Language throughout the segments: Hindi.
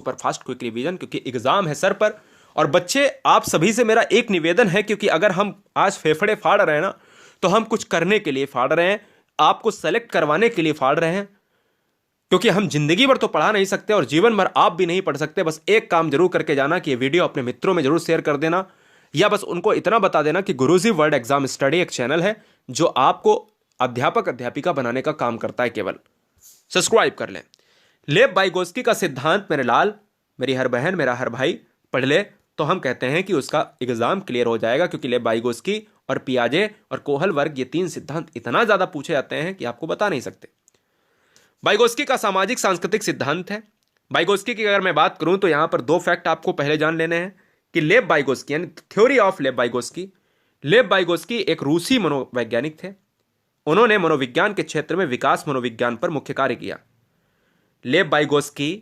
सुपर फास्ट क्विक रिवीजन, क्योंकि एग्जाम है सर पर। और बच्चे, आप सभी से मेरा एक निवेदन है, क्योंकि अगर हम आज फेफड़े फाड़ रहे हैं ना, तो हम कुछ करने के लिए फाड़ रहे हैं, आपको सेलेक्ट करवाने के लिए फाड़ रहे हैं, क्योंकि हम जिंदगी भर तो पढ़ा नहीं सकते और जीवन भर आप भी नहीं पढ़ सकते। बस एक काम जरूर करके जाना कि ये वीडियो अपने मित्रों में जरूर शेयर कर देना, या बस उनको इतना बता देना कि गुरुजी वर्ल्ड एग्जाम स्टडी एक चैनल है जो आपको अध्यापक अध्यापिका बनाने का काम करता है। केवल सब्सक्राइब कर लें। लेव वाइगोत्स्की का सिद्धांत मेरे लाल, मेरी हर बहन, मेरा हर भाई पढ़ ले तो हम कहते हैं कि उसका एग्जाम क्लियर हो जाएगा, क्योंकि लेव वाइगोत्स्की और पियाजे और कोहल वर्ग, ये तीन सिद्धांत इतना ज्यादा पूछे जाते हैं कि आपको बता नहीं सकते। वाइगोत्स्की का सामाजिक सांस्कृतिक सिद्धांत है। वाइगोत्स्की की अगर मैं बात करूं तो यहां पर दो फैक्ट आपको पहले जान लेने हैं कि लेव वाइगोत्स्की यानी थ्योरी ऑफ लेव वाइगोत्स्की, लेव वाइगोत्स्की एक रूसी मनोवैज्ञानिक थे। उन्होंने मनोविज्ञान के क्षेत्र में विकास मनोविज्ञान पर मुख्य कार्य किया। लेव वाइगोत्स्की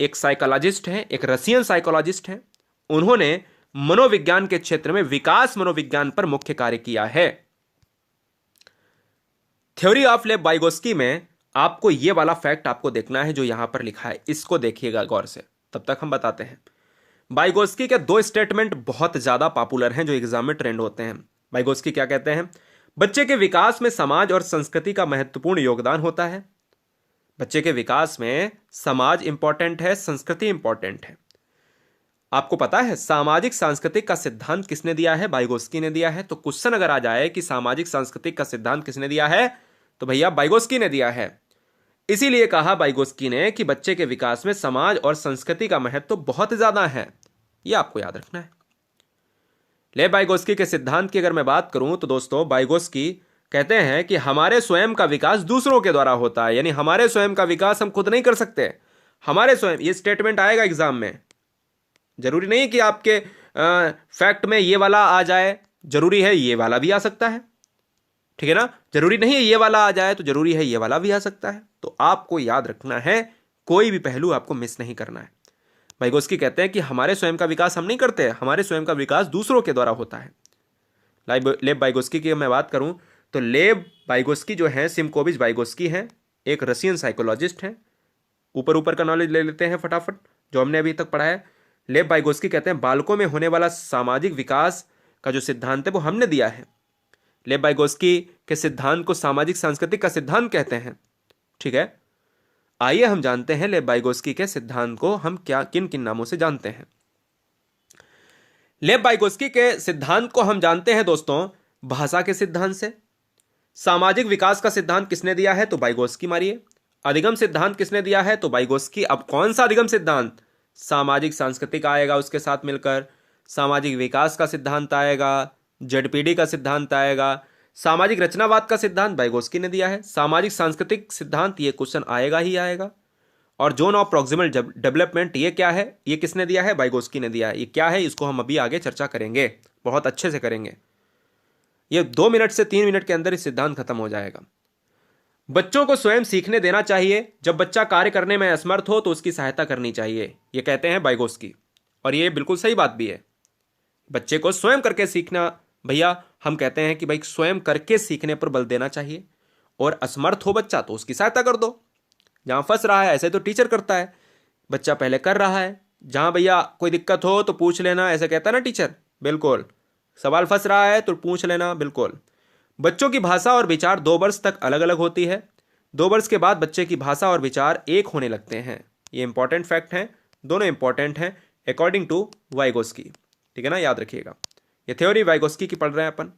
एक साइकोलॉजिस्ट हैं, एक रशियन साइकोलॉजिस्ट हैं। उन्होंने मनोविज्ञान के क्षेत्र में विकास मनोविज्ञान पर मुख्य कार्य किया है। थ्योरी ऑफ लेव वाइगोत्स्की में आपको यह वाला फैक्ट आपको देखना है जो यहां पर लिखा है, इसको देखिएगा गौर से, तब तक हम बताते हैं। वाइगोत्स्की के दो स्टेटमेंट बहुत ज्यादा पॉपुलर हैं जो एग्जाम में ट्रेंड होते हैं। वाइगोत्स्की क्या कहते हैं? बच्चे के विकास में समाज और संस्कृति का महत्वपूर्ण योगदान होता है। बच्चे के विकास में समाज इंपॉर्टेंट है, संस्कृति इंपॉर्टेंट है। आपको पता है सामाजिक सांस्कृतिक का सिद्धांत किसने दिया है? वाइगोत्स्की ने दिया है। तो क्वेश्चन अगर आ जाए कि सामाजिक सांस्कृतिक का सिद्धांत किसने दिया है, तो भैया वाइगोत्स्की ने दिया है। इसीलिए कहा वाइगोत्स्की ने कि बच्चे के विकास में समाज और संस्कृति का महत्व तो बहुत ज्यादा है, यह आपको याद रखना है। लेव वाइगोत्स्की के सिद्धांत की अगर मैं बात करूं तो दोस्तों, वाइगोत्स्की कहते हैं कि हमारे स्वयं का विकास दूसरों के द्वारा होता है, यानी हमारे स्वयं का विकास हम खुद नहीं कर सकते। हमारे स्वयं, ये स्टेटमेंट आएगा एग्जाम में। जरूरी नहीं कि आपके फैक्ट में ये वाला आ जाए, जरूरी है ये वाला भी आ सकता है, ठीक है ना। जरूरी नहीं है ये वाला आ जाए तो जरूरी है ये वाला भी आ सकता है। तो आपको याद रखना है, कोई भी पहलू आपको मिस नहीं करना है। वाइगोत्स्की कहते हैं कि हमारे स्वयं का विकास हम नहीं करते, हमारे स्वयं का विकास दूसरों के द्वारा होता है। लेव वाइगोत्स्की की मैं बात करूं तो लेव वाइगोत्स्की जो है, सिमकोविच वाइगोत्स्की हैं, एक रशियन साइकोलॉजिस्ट हैं। ऊपर ऊपर का नॉलेज ले लेते हैं फटाफट जो हमने अभी तक पढ़ा है। लेव वाइगोत्स्की कहते हैं बालकों में होने वाला सामाजिक विकास का जो सिद्धांत है वो हमने दिया है। लेव वाइगोत्स्की के सिद्धांत को सामाजिक सांस्कृतिक का सिद्धांत कहते हैं, ठीक है। आइए हम जानते हैं लेव वाइगोत्स्की के सिद्धांत को हम क्या किन किन नामों से जानते हैं। लेव वाइगोत्स्की के सिद्धांत को हम जानते हैं दोस्तों भाषा के सिद्धांत से। सामाजिक विकास का सिद्धांत किसने दिया है? तो वाइगोत्स्की मारिए। अधिगम सिद्धांत किसने दिया है? तो वाइगोत्स्की। अब कौन सा अधिगम सिद्धांत? सामाजिक सांस्कृतिक आएगा उसके साथ मिलकर, सामाजिक विकास का सिद्धांत आएगा, जेडपीडी का सिद्धांत आएगा, सामाजिक रचनावाद का सिद्धांत वाइगोत्स्की ने दिया है, सामाजिक सांस्कृतिक सिद्धांत, ये क्वेश्चन आएगा ही आएगा। और जोन ऑफ प्रॉक्सिमल डेवलपमेंट, ये क्या है? ये किसने दिया है? वाइगोत्स्की ने दिया है। ये क्या है? इसको हम अभी आगे चर्चा करेंगे, बहुत अच्छे से करेंगे। ये 2 मिनट से 3 मिनट के अंदर इस सिद्धांत खत्म हो जाएगा। बच्चों को स्वयं सीखने देना चाहिए। जब बच्चा कार्य करने में असमर्थ हो तो उसकी सहायता करनी चाहिए, ये कहते हैं वाइगोत्स्की। और ये बिल्कुल सही बात भी है। बच्चे को स्वयं करके सीखना, भैया हम कहते हैं कि भाई स्वयं करके सीखने पर बल देना चाहिए। और असमर्थ हो बच्चा तो उसकी सहायता कर दो। जहां फंस रहा है, ऐसे तो टीचर करता है, बच्चा पहले कर रहा है, जहां भैया कोई दिक्कत हो तो पूछ लेना, ऐसे कहता है ना टीचर। बिल्कुल, सवाल फंस रहा है तो पूछ लेना, बिल्कुल। बच्चों की भाषा और विचार 2 वर्ष तक अलग अलग होती है। 2 वर्ष के बाद बच्चे की भाषा और विचार एक होने लगते हैं। ये इंपॉर्टेंट फैक्ट हैं, दोनों इंपॉर्टेंट हैं अकॉर्डिंग टू वाइगोत्स्की, ठीक है ना, याद रखिएगा। ये थ्योरी वाइगोत्स्की की पढ़ रहे हैं अपन।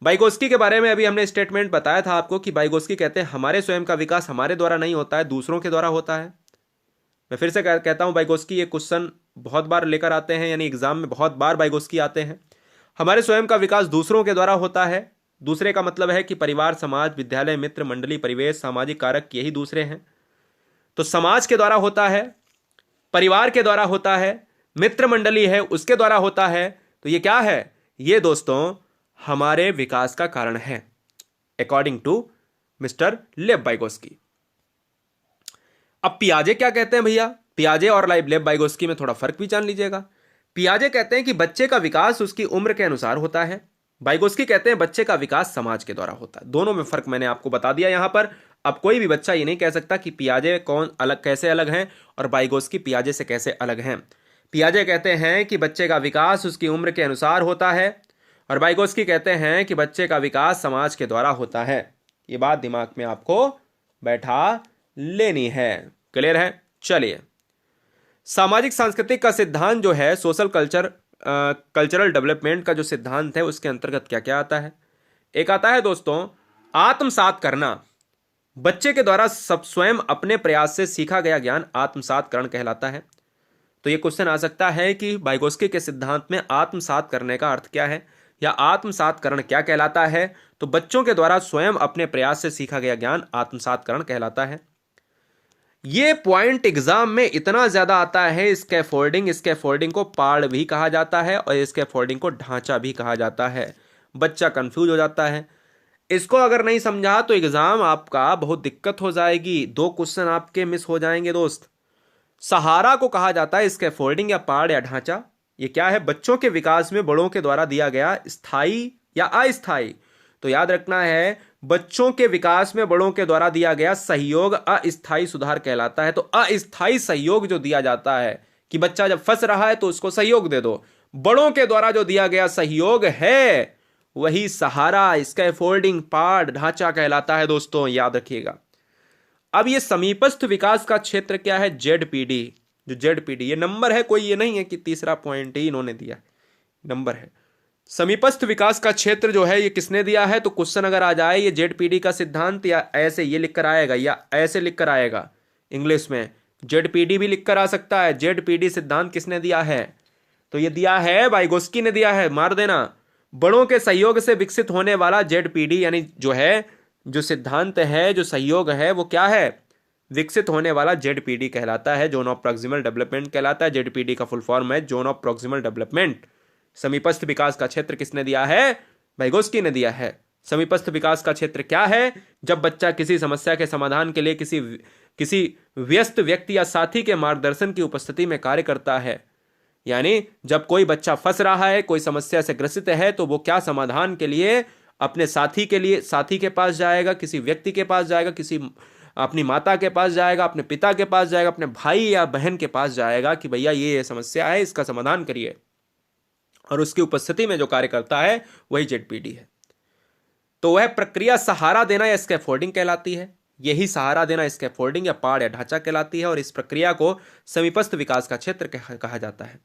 वाइगोत्स्की के बारे में अभी हमने स्टेटमेंट बताया था आपको कि वाइगोत्स्की कहते हैं हमारे स्वयं का विकास हमारे द्वारा नहीं होता है, दूसरों के द्वारा होता है। मैं फिर से कहता हूं, वाइगोत्स्की ये क्वेश्चन बहुत बार लेकर आते हैं, यानी एग्जाम में बहुत बार वाइगोत्स्की आते हैं। हमारे स्वयं का विकास दूसरों के द्वारा होता है। दूसरे का मतलब है कि परिवार, समाज, विद्यालय, मित्र मंडली, परिवेश, सामाजिक कारक, यही दूसरे हैं। तो समाज के द्वारा होता है, परिवार के द्वारा होता है, मित्र मंडली है उसके द्वारा होता है। तो ये क्या है? ये दोस्तों हमारे विकास का कारण है according to mister Lev Vygotsky. अब पियाजे क्या कहते हैं भैया? पियाजे और लेव वाइगोत्स्की में थोड़ा फर्क भी जान लीजिएगा। पियाजे कहते हैं कि बच्चे का विकास उसकी उम्र के अनुसार होता है। वाइगोत्स्की कहते हैं बच्चे का विकास समाज के द्वारा होता है। दोनों में फर्क मैंने आपको बता दिया यहां पर। अब कोई भी बच्चा ये नहीं कह सकता कि पियाजे कौन अलग कैसे अलग हैं और वाइगोस्की पियाजे से कैसे अलग हैं। पियाजे कहते हैं कि बच्चे का विकास उसकी उम्र के अनुसार होता है और वाइगोस्की कहते हैं कि बच्चे का विकास समाज के द्वारा होता है। ये बात दिमाग में आपको बैठा लेनी है। क्लियर है? चलिए, सामाजिक सांस्कृतिक का सिद्धांत जो है, सोशल कल्चरल डेवलपमेंट का जो सिद्धांत है, उसके अंतर्गत क्या क्या आता है? एक आता है दोस्तों आत्मसात करना। बच्चे के द्वारा सब स्वयं अपने प्रयास से सीखा गया ज्ञान आत्मसातकरण कहलाता है। तो ये क्वेश्चन आ सकता है कि वाइगोस्की के सिद्धांत में आत्मसात करने का अर्थ क्या है या आत्मसातकरण क्या कहलाता है? तो बच्चों के द्वारा स्वयं अपने प्रयास से सीखा गया ज्ञान आत्मसातकरण कहलाता है। ये पॉइंट एग्जाम में इतना ज्यादा आता है, स्कैफोल्डिंग को पाड़ भी कहा जाता है और स्कैफोल्डिंग को ढांचा भी कहा जाता है। बच्चा कंफ्यूज हो जाता है। इसको अगर नहीं समझा तो एग्जाम आपका बहुत दिक्कत हो जाएगी, 2 क्वेश्चन आपके मिस हो जाएंगे दोस्त। सहारा को कहा जाता है स्कैफोल्डिंग या पाड़ या ढांचा। ये क्या है? बच्चों के विकास में बड़ों के द्वारा दिया गया स्थायी या अस्थायी। तो याद रखना है, बच्चों के विकास में बड़ों के द्वारा दिया गया सहयोग अस्थायी सुधार कहलाता है। तो अस्थायी सहयोग जो दिया जाता है कि बच्चा जब फंस रहा है तो उसको सहयोग दे दो, बड़ों के द्वारा जो दिया गया सहयोग है वही सहारा, स्कैफोल्डिंग, पाड़, ढांचा कहलाता है दोस्तों, याद रखिएगा। अब ये समीपस्थ विकास का क्षेत्र क्या है? जेडपीडी। जो जेडपीडी ये नंबर है, कोई ये नहीं है कि तीसरा पॉइंट ही इन्होंने दिया, नंबर है। समीपस्थ विकास का क्षेत्र जो है ये किसने दिया है? तो क्वेश्चन अगर आ जाए ये जेडपीडी का सिद्धांत, या ऐसे ये लिखकर आएगा या ऐसे लिखकर आएगा, इंग्लिश में जेडपीडी भी लिखकर आ सकता है। जेडपीडी सिद्धांत किसने दिया है? तो ये दिया है वाइगोस्की ने दिया है, मार देना। बड़ों के सहयोग से विकसित होने वाला जेडपीडी यानी जो है, जो सिद्धांत है, जो सहयोग है, वो क्या है? विकसित होने वाला जेडपीडी कहलाता है, जोन ऑफ प्रॉक्सिमल डेवलपमेंट कहलाता है। जेडपीडी का फुल फॉर्म है जोन ऑफ प्रॉक्सिमल डेवलपमेंट। समीपस्थ विकास का क्षेत्र किसने दिया है? वाइगोस्की ने दिया है। समीपस्थ विकास का क्षेत्र क्या है? जब बच्चा किसी समस्या के समाधान के लिए किसी व्यस्त व्यक्ति या साथी के मार्गदर्शन की उपस्थिति में कार्य करता है। यानी जब कोई बच्चा फंस रहा है, कोई समस्या से ग्रसित है, तो वो क्या समाधान के लिए अपने साथी के पास जाएगा, किसी व्यक्ति के पास जाएगा, किसी अपनी माता के पास जाएगा, अपने पिता के पास जाएगा, अपने भाई या बहन के पास जाएगा कि भैया ये समस्या है, इसका समाधान करिए। और उसकी उपस्थिति में जो कार्य करता है वही जेडपीडी है। तो वह प्रक्रिया सहारा देना या स्कैफोल्डिंग कहलाती है। यही सहारा देना स्कैफोल्डिंग या पाड़ या ढांचा कहलाती है और इस प्रक्रिया को समीपस्थ विकास का क्षेत्र कहा जाता है।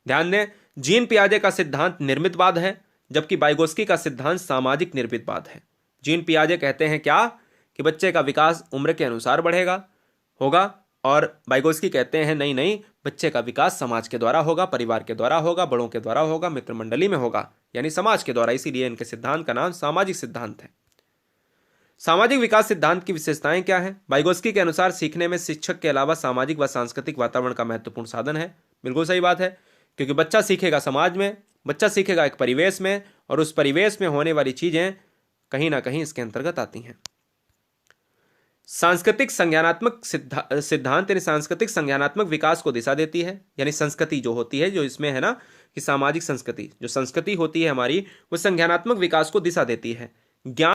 ध्यान दें, जीन पियाजे का सिद्धांत निर्मितवाद है, जबकि वाइगोस्की का सिद्धांत सामाजिक निर्मितवाद है। जीन पियाजे कहते हैं क्या? कि बच्चे का विकास उम्र के अनुसार होगा, और वाइगोस्की कहते हैं नहीं नहीं, बच्चे का विकास समाज के द्वारा होगा, परिवार के द्वारा होगा, बड़ों के द्वारा होगा, मित्र मंडली में होगा, यानी समाज के द्वारा। इसीलिए इनके सिद्धांत का नाम सामाजिक सिद्धांत है। सामाजिक विकास सिद्धांत की विशेषताएं क्या है? वाइगोस्की के अनुसार सीखने में शिक्षक के अलावा सामाजिक व सांस्कृतिक वातावरण का महत्वपूर्ण साधन है। बिल्कुल सही बात है, क्योंकि बच्चा सीखेगा समाज में, बच्चा सीखेगा एक परिवेश में, और उस परिवेश में होने वाली चीजें कहीं ना कहीं इसके अंतर्गत आती हैं। सांस्कृतिक संज्ञानात्मक सिद्धांत यानी सांस्कृतिक संज्ञानात्मक विकास को दिशा देती है। यानी संस्कृति जो होती है, जो इसमें है ना कि सामाजिक संस्कृति, जो संस्कृति होती है हमारी, वो संज्ञानात्मक विकास को दिशा देती है। ज्ञान